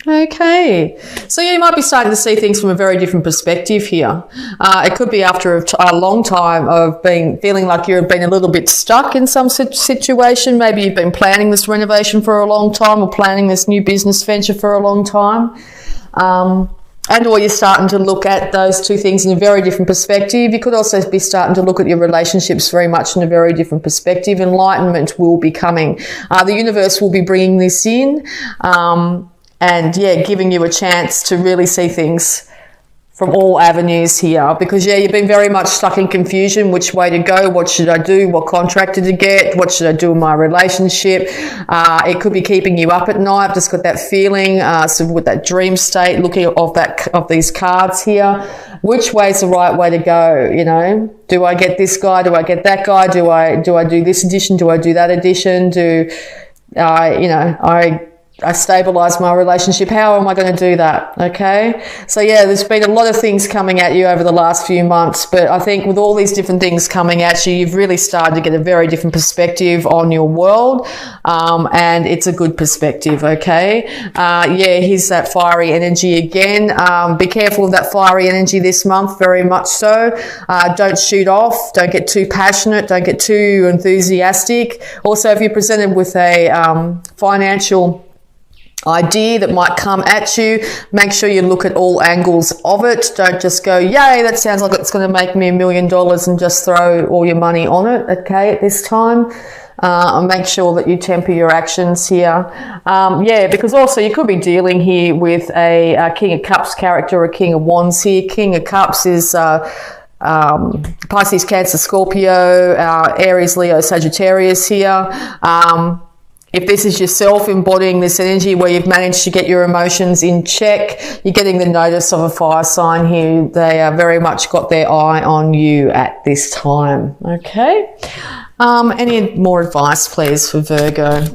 Okay, so you might be starting to see things from a very different perspective here. It could be after a long time of feeling like you've been a little bit stuck in some situation. Maybe you've been planning this renovation for a long time, or planning this new business venture for a long time. And/or you're starting to look at those two things in a very different perspective. You could also be starting to look at your relationships very much in a very different perspective. Enlightenment will be coming. The universe will be bringing this in. And yeah, giving you a chance to really see things from all avenues here, because yeah, you've been very much stuck in confusion. Which way to go? What should I do? What contractor to get? What should I do in my relationship? It could be keeping you up at night. I've just got that feeling, sort of with that dream state, looking of these cards here. Which way is the right way to go? You know, do I get this guy? Do I get that guy? Do I do this edition? Do I do that edition? I stabilise my relationship. How am I going to do that? Okay. So yeah, there's been a lot of things coming at you over the last few months, but I think with all these different things coming at you, you've really started to get a very different perspective on your world. And it's a good perspective. Okay. Yeah, here's that fiery energy again. Be careful of that fiery energy this month, very much so. Don't shoot off. Don't get too passionate. Don't get too enthusiastic. Also, if you're presented with a financial idea that might come at you, make sure you look at all angles of it. Don't just go, yay, that sounds like it's going to make me $1 million, and just throw all your money on it, okay, at this time. And make sure that you temper your actions here. Yeah, because also you could be dealing here with a King of Cups character or a King of Wands here. King of Cups is Pisces, Cancer, Scorpio, Aries, Leo, Sagittarius here. If this is yourself embodying this energy where you've managed to get your emotions in check, you're getting the notice of a fire sign here. They are very much got their eye on you at this time. Okay. Any more advice, please, for Virgo?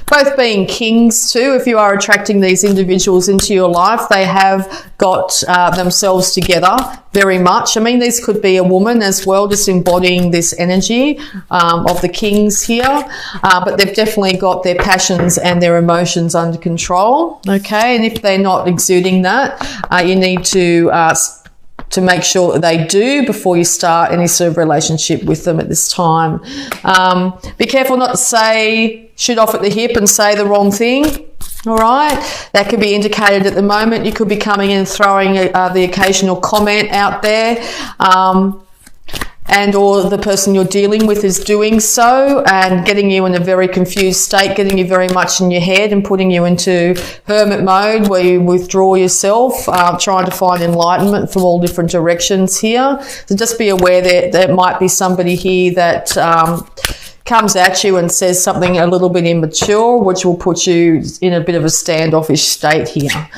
Both being kings too, if you are attracting these individuals into your life, they have got themselves together very much. I mean, this could be a woman as well, just embodying this energy of the kings here, but they've definitely got their passions and their emotions under control, okay? And if they're not exuding that, you need to make sure that they do before you start any sort of relationship with them at this time. Be careful not to shoot off at the hip and say the wrong thing. All right, that could be indicated at the moment. You could be coming in and throwing the occasional comment out there, and or the person you're dealing with is doing so and getting you in a very confused state, getting you very much in your head and putting you into hermit mode where you withdraw yourself, trying to find enlightenment from all different directions here. So just be aware that there might be somebody here that comes at you and says something a little bit immature, which will put you in a bit of a standoffish state here.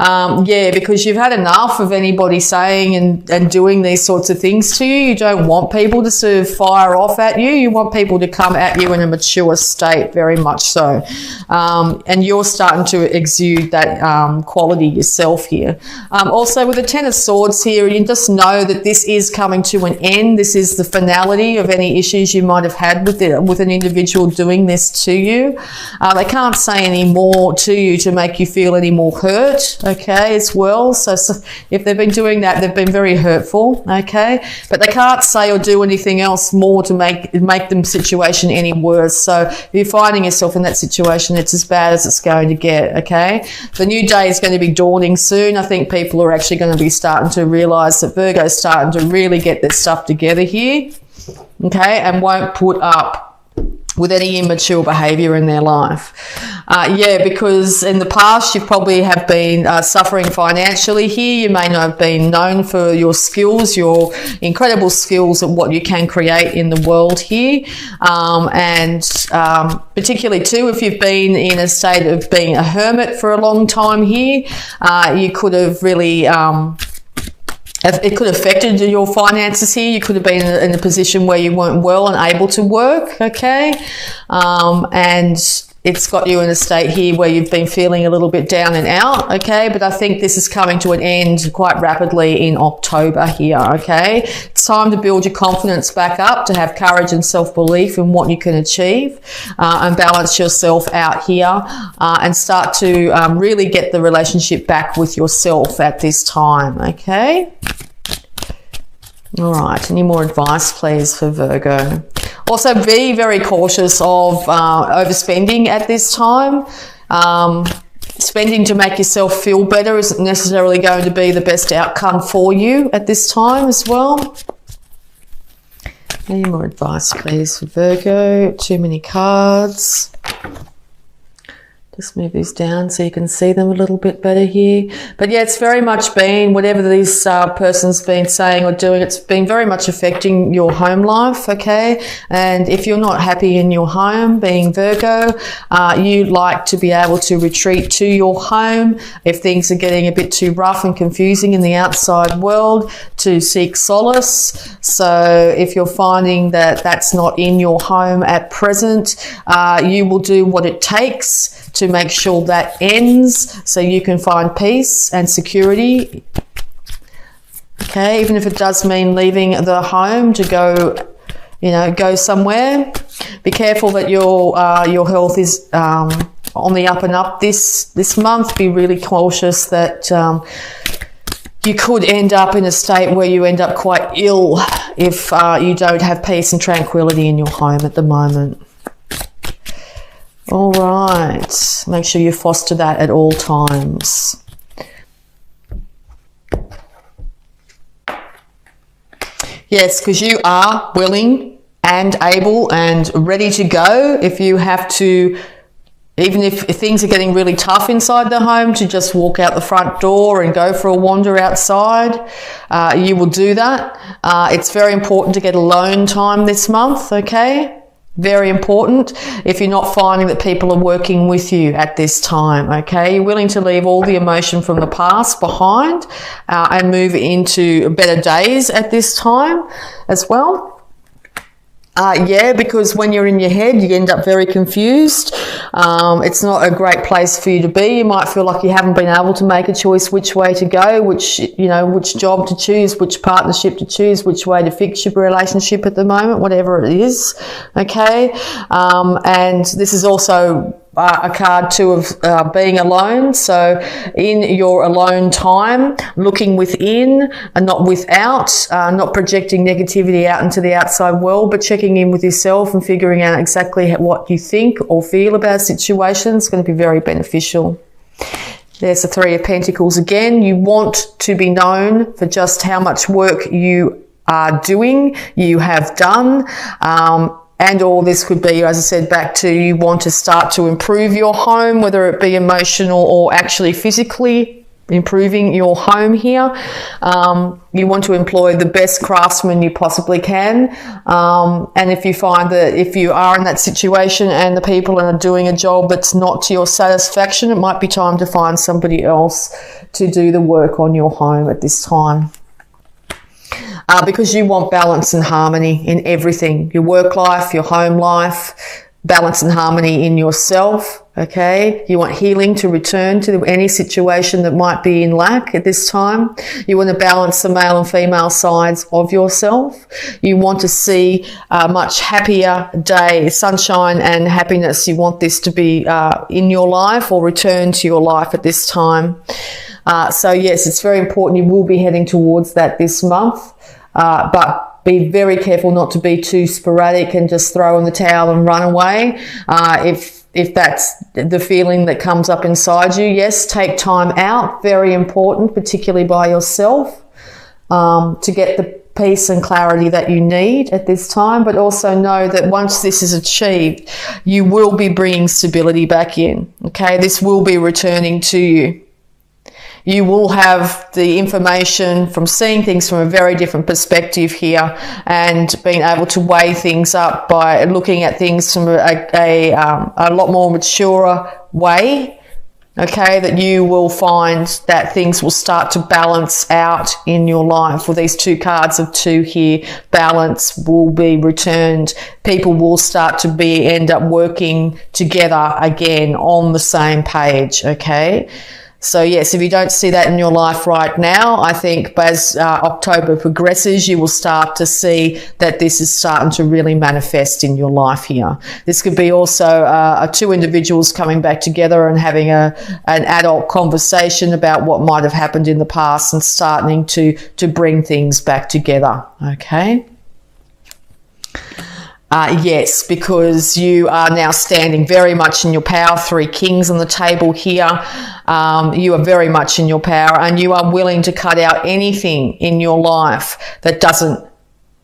Yeah, because you've had enough of anybody saying and doing these sorts of things to you. You don't want people to sort of fire off at you. You want people to come at you in a mature state, very much so. And you're starting to exude that quality yourself here. Also, with the Ten of Swords here, you just know that this is coming to an end. This is the finality of any issues you might have had with an individual doing this to you. They can't say any more to you to make you feel any more hurt, okay, as well. So if they've been doing that, they've been very hurtful, okay, but they can't say or do anything else more to make the situation any worse. So if you're finding yourself in that situation, it's as bad as it's going to get, okay. The new day is going to be dawning soon. I think people are actually going to be starting to realise that Virgo's starting to really get their stuff together here, okay, and won't put up with any immature behaviour in their life. Yeah, because in the past you probably have been suffering financially here. You may not have been known for your skills, your incredible skills at what you can create in the world here. And particularly too, if you've been in a state of being a hermit for a long time here, you could have really... it could have affected your finances here. You could have been in a position where you weren't well and able to work, okay? And it's got you in a state here where you've been feeling a little bit down and out, okay? But I think this is coming to an end quite rapidly in October here, okay? It's time to build your confidence back up, to have courage and self-belief in what you can achieve, and balance yourself out here, and start to really get the relationship back with yourself at this time, okay? All right, any more advice, please, for Virgo? Also, be very cautious of overspending at this time. Spending to make yourself feel better isn't necessarily going to be the best outcome for you at this time as well. Any more advice, please, for Virgo? Too many cards. Just move these down so you can see them a little bit better here. But yeah, it's very much been, whatever this person's been saying or doing, it's been very much affecting your home life, okay? And if you're not happy in your home, being Virgo, you like to be able to retreat to your home if things are getting a bit too rough and confusing in the outside world, to seek solace. So if you're finding that that's not in your home at present, you will do what it takes to make sure that ends so you can find peace and security. Okay, even if it does mean leaving the home to go, you know, go somewhere. Be careful that your health is on the up and up this month. Be really cautious that you could end up in a state where you end up quite ill if you don't have peace and tranquility in your home at the moment. All right, make sure you foster that at all times. Yes, because you are willing and able and ready to go if you have to, even if things are getting really tough inside the home, to just walk out the front door and go for a wander outside. You will do that. It's very important to get alone time this month, okay? Very important if you're not finding that people are working with you at this time, okay? You're willing to leave all the emotion from the past behind and move into better days at this time as well. Yeah, because when you're in your head, you end up very confused. It's not a great place for you to be. You might feel like you haven't been able to make a choice which way to go, which job to choose, which partnership to choose, which way to fix your relationship at the moment, whatever it is, okay? And this is also a card too of being alone. So in your alone time, looking within and not without, not projecting negativity out into the outside world, but checking in with yourself and figuring out exactly what you think or feel about situations is going to be very beneficial. There's the Three of Pentacles again. You want to be known for just how much work you are doing, you have done. And all this could be, as I said, back to you want to start to improve your home, whether it be emotional or actually physically improving your home here. You want to employ the best craftsmen you possibly can. And if you find that if you are in that situation and the people are doing a job that's not to your satisfaction, it might be time to find somebody else to do the work on your home at this time. Because you want balance and harmony in everything, your work life, your home life, balance and harmony in yourself, okay? You want healing to return to any situation that might be in lack at this time. You want to balance the male and female sides of yourself. You want to see a much happier day, sunshine and happiness. You want this to be in your life or return to your life at this time. So yes, it's very important. You will be heading towards that this month. But be very careful not to be too sporadic and just throw in the towel and run away. If that's the feeling that comes up inside you, yes, take time out. Very important, particularly by yourself, to get the peace and clarity that you need at this time. But also know that once this is achieved, you will be bringing stability back in. Okay, this will be returning to you. You will have the information from seeing things from a very different perspective here and being able to weigh things up by looking at things from a lot more mature way Okay, that you will find that things will start to balance out in your life. With these 2 cards of 2 here, balance will be returned. People will start to end up working together again on the same page, okay? So yes, if you don't see that in your life right now, I think as October progresses, you will start to see that this is starting to really manifest in your life here. This could be also 2 individuals coming back together and having an adult conversation about what might have happened in the past and starting to bring things back together, okay? Yes, because you are now standing very much in your power. 3 kings on the table here. You are very much in your power, and you are willing to cut out anything in your life that doesn't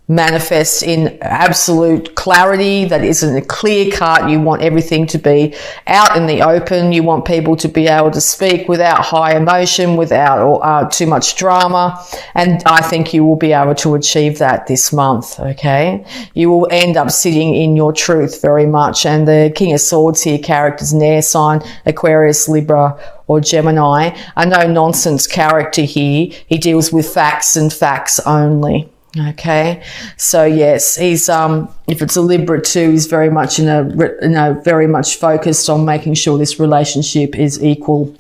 manifest in absolute clarity, that isn't a clear cut. You want everything to be out in the open. You want people to be able to speak without high emotion, without too much drama. And I think you will be able to achieve that this month, okay? You will end up sitting in your truth very much. And the King of Swords here, characters in air sign, Aquarius, Libra, or Gemini, a no-nonsense character here. He deals with facts and facts only. Okay, so yes, he's if it's a Libra too, he's very much very much focused on making sure this relationship is equal.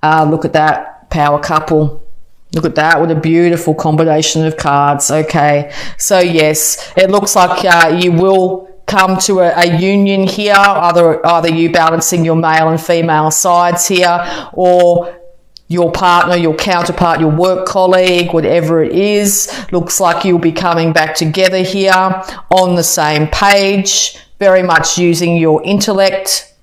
Look at that power couple. Look at that, what a beautiful combination of cards. Okay, so yes, it looks like you will come to a union here, either you balancing your male and female sides here, or your partner, your counterpart, your work colleague, whatever it is. Looks like you'll be coming back together here on the same page, very much using your intellect,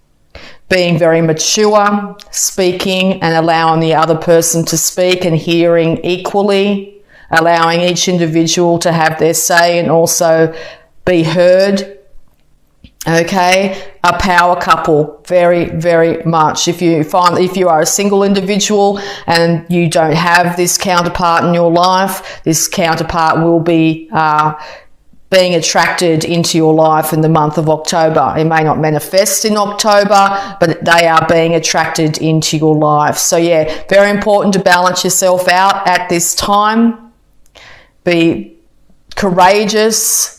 being very mature, speaking and allowing the other person to speak and hearing equally, allowing each individual to have their say and also be heard. Okay, a power couple, very, very much. If you are a single individual and you don't have this counterpart in your life, this counterpart will be being attracted into your life in the month of October. It may not manifest in October, but they are being attracted into your life. So yeah, very important to balance yourself out at this time. Be courageous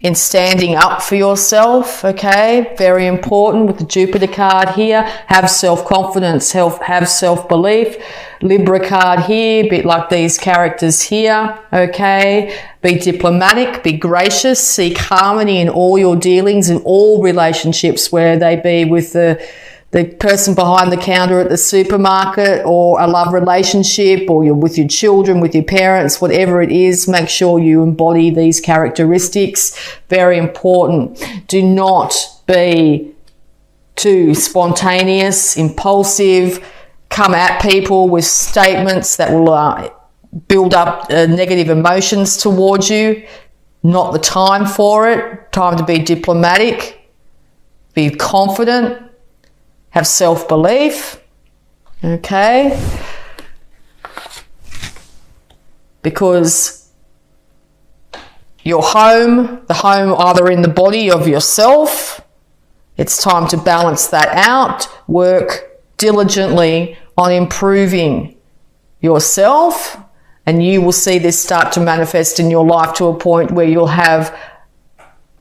in standing up for yourself, okay? Very important with the Jupiter card here. Have self-confidence, have self-belief. Libra card here, a bit like these characters here, okay? Be diplomatic, be gracious, seek harmony in all your dealings, in all relationships, where they be with the person behind the counter at the supermarket, or a love relationship, or you're with your children, with your parents, whatever it is. Make sure you embody these characteristics. Very important. Do not be too spontaneous, impulsive, come at people with statements that will build up negative emotions towards you. Not the time for it. Time to be diplomatic, be confident, have self-belief, okay? Because your home, the home either in the body of yourself, it's time to balance that out. Work diligently on improving yourself, and you will see this start to manifest in your life to a point where you'll have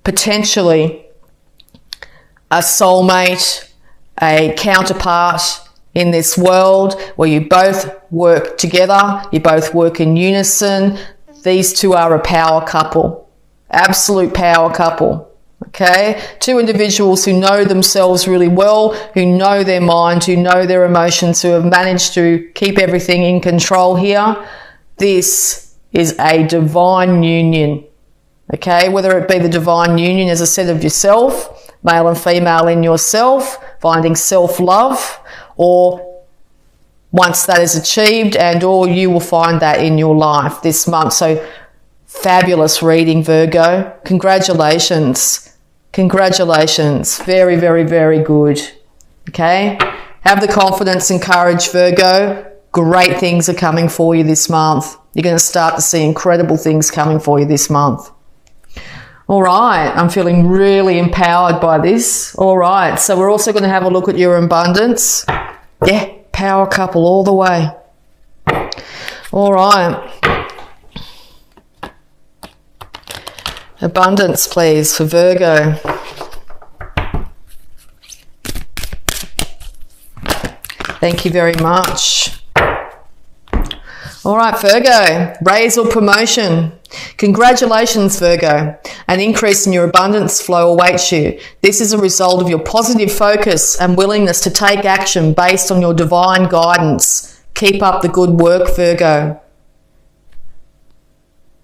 potentially a soulmate, a counterpart in this world where you both work together, you both work in unison. These two are a power couple, absolute power couple. Okay, 2 individuals who know themselves really well, who know their mind, who know their emotions, who have managed to keep everything in control here. This is a divine union. Okay, whether it be the divine union, as I said, of yourself, male and female in yourself, finding self-love, or once that is achieved, or you will find that in your life this month. So fabulous reading, Virgo. Congratulations. Congratulations. Very, very, very good. Okay? Have the confidence and courage, Virgo. Great things are coming for you this month. You're going to start to see incredible things coming for you this month. All right, I'm feeling really empowered by this. All right, so we're also going to have a look at your abundance. Yeah, power couple all the way. All right. Abundance, please, for Virgo. Thank you very much. All right, Virgo, raise or promotion. Congratulations, Virgo. An increase in your abundance flow awaits you. This is a result of your positive focus and willingness to take action based on your divine guidance. Keep up the good work, Virgo.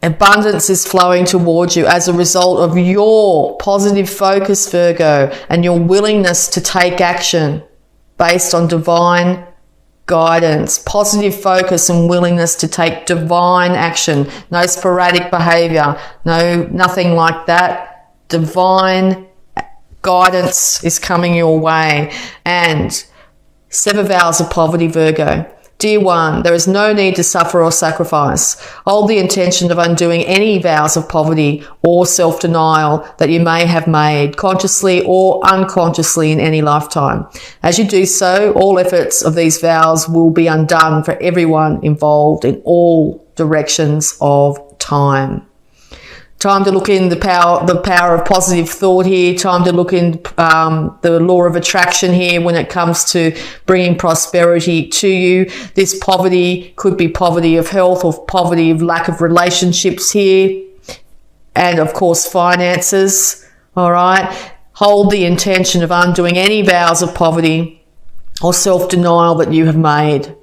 Abundance is flowing towards you as a result of your positive focus, Virgo, and your willingness to take action based on divine guidance. Positive focus and willingness to take divine action. No sporadic behavior. Nothing like that. Divine guidance is coming your way. And 7 vows of poverty, Virgo. Dear one, there is no need to suffer or sacrifice. Hold the intention of undoing any vows of poverty or self-denial that you may have made, consciously or unconsciously in any lifetime. As you do so, all efforts of these vows will be undone for everyone involved in all directions of time. Time to look in the power of positive thought here. Time to look in the law of attraction here when it comes to bringing prosperity to you. This poverty could be poverty of health or poverty of lack of relationships here. And, of course, finances. All right. Hold the intention of undoing any vows of poverty or self-denial that you have made,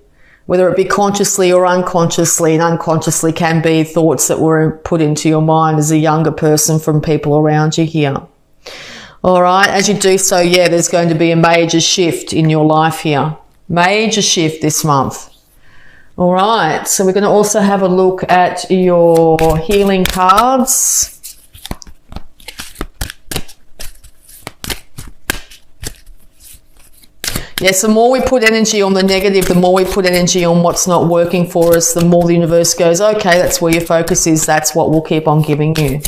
whether it be consciously or unconsciously, and unconsciously can be thoughts that were put into your mind as a younger person from people around you here. All right, as you do so, yeah, there's going to be a major shift in your life here. Major shift this month. All right, so we're going to also have a look at your healing cards. Yes, the more we put energy on the negative, the more we put energy on what's not working for us, the more the universe goes, okay, that's where your focus is. That's what we'll keep on giving you.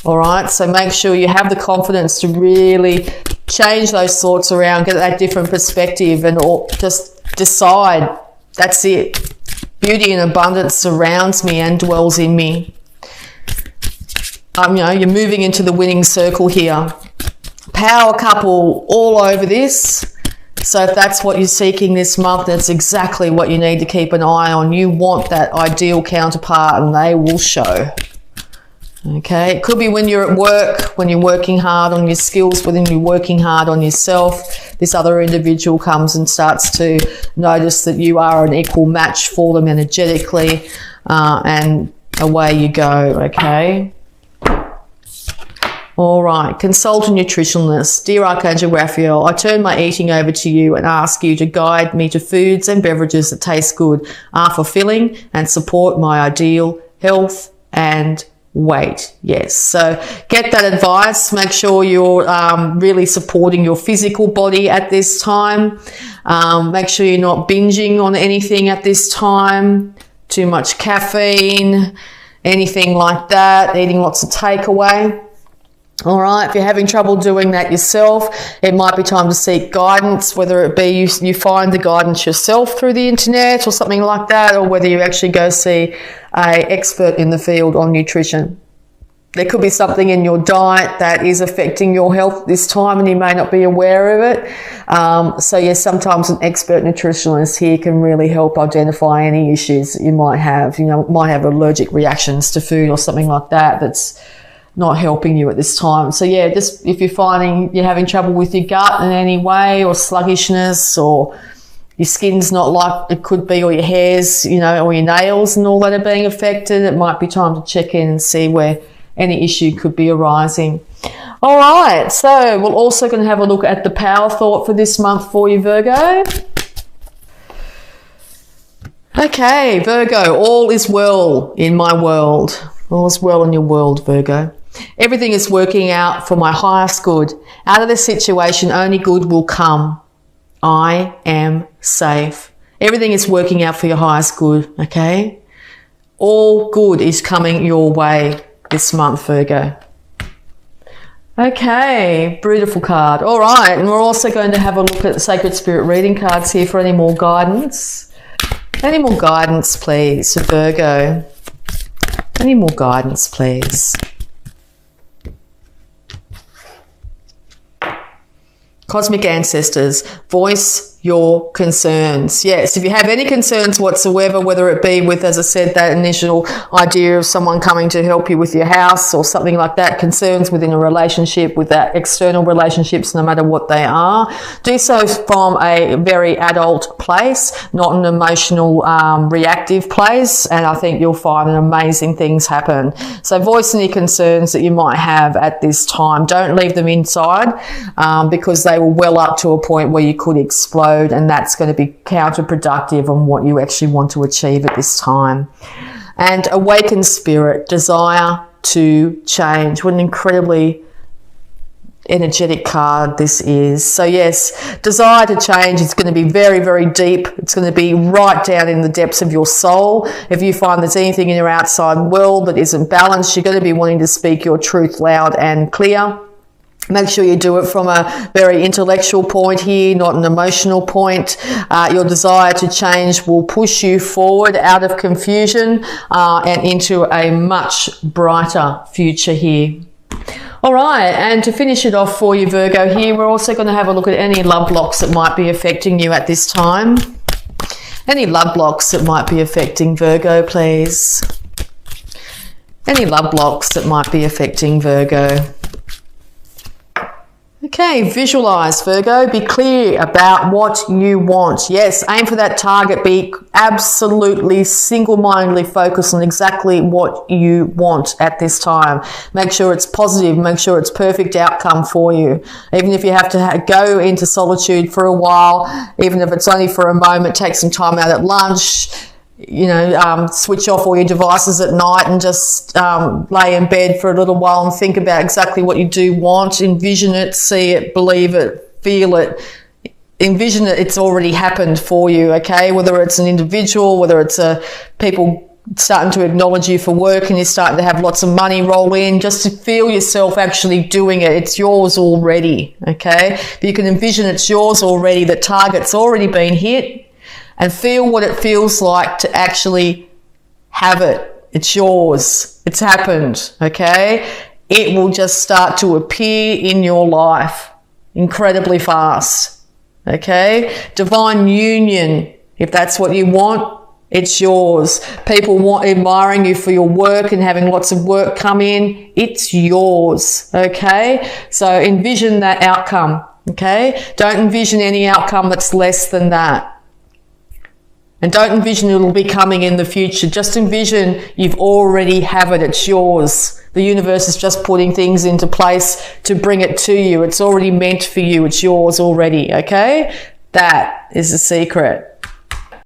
All right, so make sure you have the confidence to really change those thoughts around, get that different perspective, and just decide, that's it. Beauty and abundance surrounds me and dwells in me. You're moving into the winning circle here. Power couple all over this. So if that's what you're seeking this month, that's exactly what you need to keep an eye on. You want that ideal counterpart, and they will show. Okay, it could be when you're at work, when you're working hard on your skills, when you're working hard on yourself. This other individual comes and starts to notice that you are an equal match for them energetically, and away you go, okay? All right, consult a nutritionist. Dear Archangel Raphael, I turn my eating over to you and ask you to guide me to foods and beverages that taste good, are fulfilling, and support my ideal health and weight. Yes, so get that advice. Make sure you're really supporting your physical body at this time. Make sure you're not binging on anything at this time. Too much caffeine, anything like that, eating lots of takeaway. All right, if you're having trouble doing that yourself, it might be time to seek guidance, whether it be you find the guidance yourself through the internet or something like that, or whether you actually go see an expert in the field on nutrition. There could be something in your diet that is affecting your health this time and you may not be aware of it. So yes, sometimes an expert nutritionist here can really help identify any issues that you might have. Might have allergic reactions to food or something like that that's not helping you at this time. So yeah, just if you're finding you're having trouble with your gut in any way, or sluggishness, or your skin's not like it could be, or your hairs, or your nails and all that are being affected, it might be time to check in and see where any issue could be arising. All right, so we're also going to have a look at the power thought for this month for you, Virgo. Okay, Virgo, all is well in my world. All is well in your world, Virgo. Everything is working out for my highest good. Out of this situation, only good will come. I am safe. Everything is working out for your highest good, okay? All good is coming your way this month, Virgo. Okay, beautiful card. All right, and we're also going to have a look at the Sacred Spirit reading cards here for any more guidance. Any more guidance, please, for Virgo? Any more guidance, please? Cosmic ancestors, voice your concerns. Yes, if you have any concerns whatsoever, whether it be with, as I said, that initial idea of someone coming to help you with your house or something like that, concerns within a relationship, with that external relationships, no matter what they are, do so from a very adult place, not an emotional, reactive place, and I think you'll find amazing things happen. So voice any concerns that you might have at this time. Don't leave them inside, because they will well up to a point where you could explode, and that's going to be counterproductive on what you actually want to achieve at this time. And awakened spirit, desire to change. What an incredibly energetic card this is. So yes, desire to change is going to be very, very deep. It's going to be right down in the depths of your soul. If you find there's anything in your outside world that isn't balanced, you're going to be wanting to speak your truth loud and clear. Make sure you do it from a very intellectual point here, not an emotional point. Your desire to change will push you forward out of confusion and into a much brighter future here. All right, and to finish it off for you, Virgo, here, we're also going to have a look at any love blocks that might be affecting you at this time. Any love blocks that might be affecting Virgo, please. Any love blocks that might be affecting Virgo. Okay, visualize, Virgo. Be clear about what you want. Yes, aim for that target. Be absolutely single-mindedly focused on exactly what you want at this time. Make sure it's positive. Make sure it's perfect outcome for you. Even if you have to go into solitude for a while, even if it's only for a moment, take some time out at lunch. You know, switch off all your devices at night and just lay in bed for a little while and think about exactly what you do want. Envision it, see it, believe it, feel it. Envision it, it's already happened for you, okay? Whether it's an individual, whether it's people starting to acknowledge you for work and you're starting to have lots of money roll in, just to feel yourself actually doing it. It's yours already, okay? If you can envision it's yours already, the target's already been hit, and feel what it feels like to actually have it. It's yours. It's happened, okay? It will just start to appear in your life incredibly fast, okay? Divine union, if that's what you want, it's yours. People admiring you for your work and having lots of work come in, it's yours, okay? So envision that outcome, okay? Don't envision any outcome that's less than that. And don't envision it'll be coming in the future. Just envision you've already have it. It's yours. The universe is just putting things into place to bring it to you. It's already meant for you. It's yours already, okay? That is the secret.